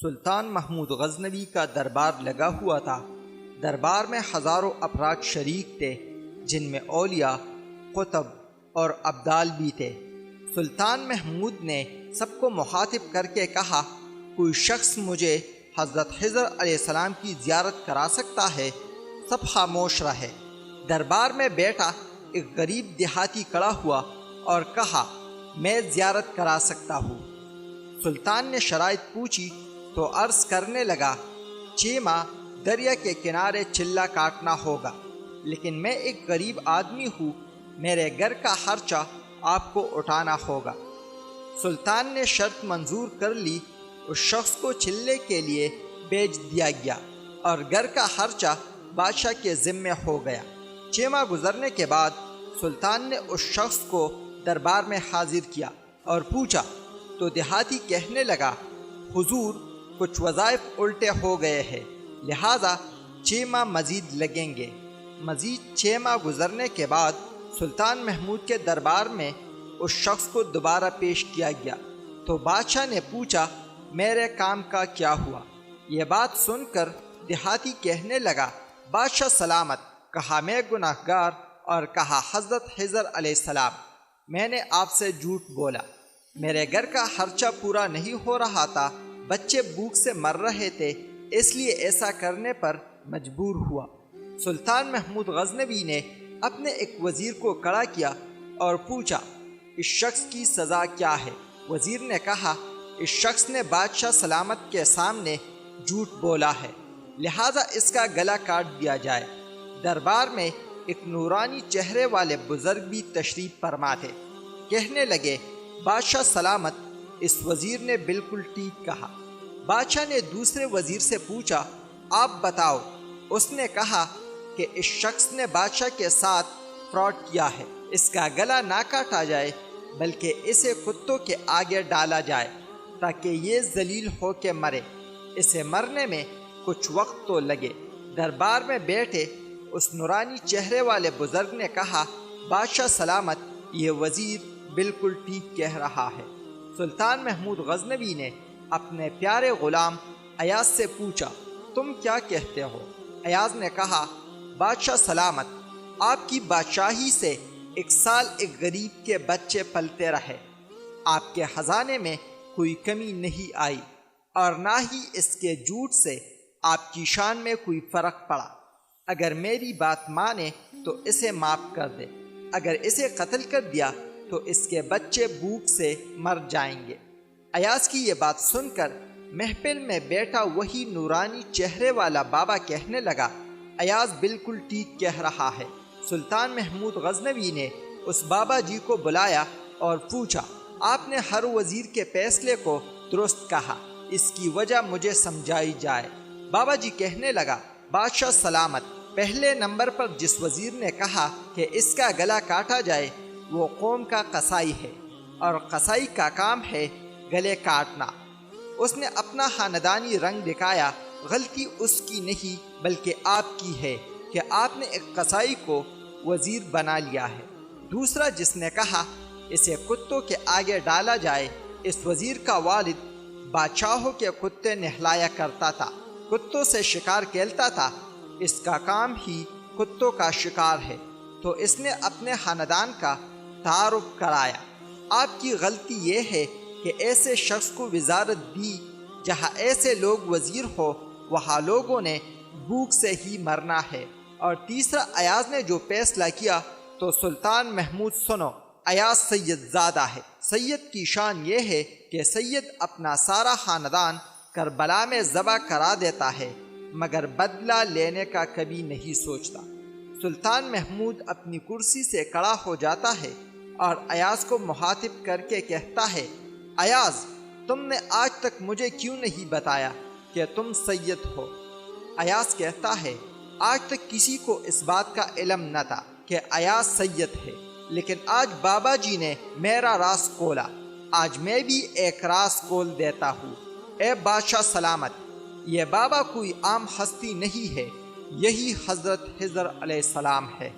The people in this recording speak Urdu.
سلطان محمود غزنوی کا دربار لگا ہوا تھا۔ دربار میں ہزاروں افراد شریک تھے، جن میں اولیاء، قطب اور ابدال بھی تھے۔ سلطان محمود نے سب کو مخاطب کر کے کہا، کوئی شخص مجھے حضرت خضر علیہ السلام کی زیارت کرا سکتا ہے؟ سب خاموش رہے۔ دربار میں بیٹھا ایک غریب دیہاتی کھڑا ہوا اور کہا، میں زیارت کرا سکتا ہوں۔ سلطان نے شرائط پوچھی تو عرض کرنے لگا، 6 ماہ دریا کے کنارے چلہ کاٹنا ہوگا، لیکن میں ایک غریب آدمی ہوں، میرے گھر کا خرچہ آپ کو اٹھانا ہوگا۔ سلطان نے شرط منظور کر لی۔ اس شخص کو چلے کے لیے بیچ دیا گیا اور گھر کا خرچہ بادشاہ کے ذمہ ہو گیا۔ 6 ماہ گزرنے کے بعد سلطان نے اس شخص کو دربار میں حاضر کیا اور پوچھا تو دیہاتی کہنے لگا، حضور کچھ وظائف الٹے ہو گئے ہیں، لہٰذا 6 ماہ مزید لگیں گے۔ مزید 6 ماہ گزرنے کے بعد سلطان محمود کے دربار میں اس شخص کو دوبارہ پیش کیا گیا تو بادشاہ نے پوچھا، میرے کام کا کیا ہوا؟ یہ بات سن کر دیہاتی کہنے لگا، بادشاہ سلامت، کہا میں گناہ گار، اور کہا حضرت خضر علیہ السلام، میں نے آپ سے جھوٹ بولا، میرے گھر کا خرچہ پورا نہیں ہو رہا تھا، بچے بھوک سے مر رہے تھے، اس لیے ایسا کرنے پر مجبور ہوا۔ سلطان محمود غزنوی نے اپنے ایک وزیر کو کھڑا کیا اور پوچھا، اس شخص کی سزا کیا ہے؟ وزیر نے کہا، اس شخص نے بادشاہ سلامت کے سامنے جھوٹ بولا ہے، لہٰذا اس کا گلا کاٹ دیا جائے۔ دربار میں ایک نورانی چہرے والے بزرگ بھی تشریف فرما تھے۔ کہنے لگے، بادشاہ سلامت، اس وزیر نے بالکل ٹھیک کہا۔ بادشاہ نے دوسرے وزیر سے پوچھا، آپ بتاؤ۔ اس نے کہا کہ اس شخص نے بادشاہ کے ساتھ فراڈ کیا ہے، اس کا گلا نہ کاٹا جائے بلکہ اسے کتوں کے آگے ڈالا جائے تاکہ یہ ذلیل ہو کے مرے، اسے مرنے میں کچھ وقت تو لگے۔ دربار میں بیٹھے اس نورانی چہرے والے بزرگ نے کہا، بادشاہ سلامت، یہ وزیر بالکل ٹھیک کہہ رہا ہے۔ سلطان محمود غزنوی نے اپنے پیارے غلام ایاز سے پوچھا، تم کیا کہتے ہو؟ ایاز نے کہا، بادشاہ سلامت، آپ کی بادشاہی سے 1 سال ایک غریب کے بچے پلتے رہے، آپ کے خزانے میں کوئی کمی نہیں آئی، اور نہ ہی اس کے جھوٹ سے آپ کی شان میں کوئی فرق پڑا۔ اگر میری بات مانے تو اسے معاف کر دے، اگر اسے قتل کر دیا تو اس کے بچے بھوک سے مر جائیں گے۔ ایاز کی یہ بات سن کر محفل میں بیٹھا وہی نورانی چہرے والا بابا کہنے لگا، ایاز بالکل ٹھیک کہہ رہا ہے۔ سلطان محمود غزنوی نے اس بابا جی کو بلایا اور پوچھا، آپ نے ہر وزیر کے فیصلے کو درست کہا، اس کی وجہ مجھے سمجھائی جائے۔ بابا جی کہنے لگا، بادشاہ سلامت، پہلے نمبر پر جس وزیر نے کہا کہ اس کا گلا کاٹا جائے وہ قوم کا قصائی ہے، اور قصائی کا کام ہے گلے کاٹنا۔ اس نے اپنا خاندانی رنگ دکھایا، غلطی اس کی نہیں بلکہ آپ کی ہے کہ آپ نے ایک قصائی کو وزیر بنا لیا ہے۔ دوسرا جس نے کہا اسے کتوں کے آگے ڈالا جائے، اس وزیر کا والد بادشاہوں کے کتے نہلایا کرتا تھا، کتوں سے شکار کھیلتا تھا، اس کا کام ہی کتوں کا شکار ہے، تو اس نے اپنے خاندان کا تعارف کرایا۔ آپ کی غلطی یہ ہے کہ ایسے شخص کو وزارت دی، جہاں ایسے لوگ وزیر ہو وہاں لوگوں نے بھوک سے ہی مرنا ہے۔ اور تیسرا ایاز نے جو فیصلہ کیا تو سلطان محمود سنو، ایاز سید زادہ ہے۔ سید کی شان یہ ہے کہ سید اپنا سارا خاندان کربلا میں ذبح کرا دیتا ہے مگر بدلہ لینے کا کبھی نہیں سوچتا۔ سلطان محمود اپنی کرسی سے کھڑا ہو جاتا ہے اور ایاز کو مخاطب کر کے کہتا ہے، ایاز، تم نے آج تک مجھے کیوں نہیں بتایا کہ تم سید ہو؟ ایاز کہتا ہے، آج تک کسی کو اس بات کا علم نہ تھا کہ ایاز سید ہے، لیکن آج بابا جی نے میرا راز کھولا، آج میں بھی ایک راز کھول دیتا ہوں۔ اے بادشاہ سلامت، یہ بابا کوئی عام ہستی نہیں ہے، یہی حضرت خضر علیہ السلام ہے۔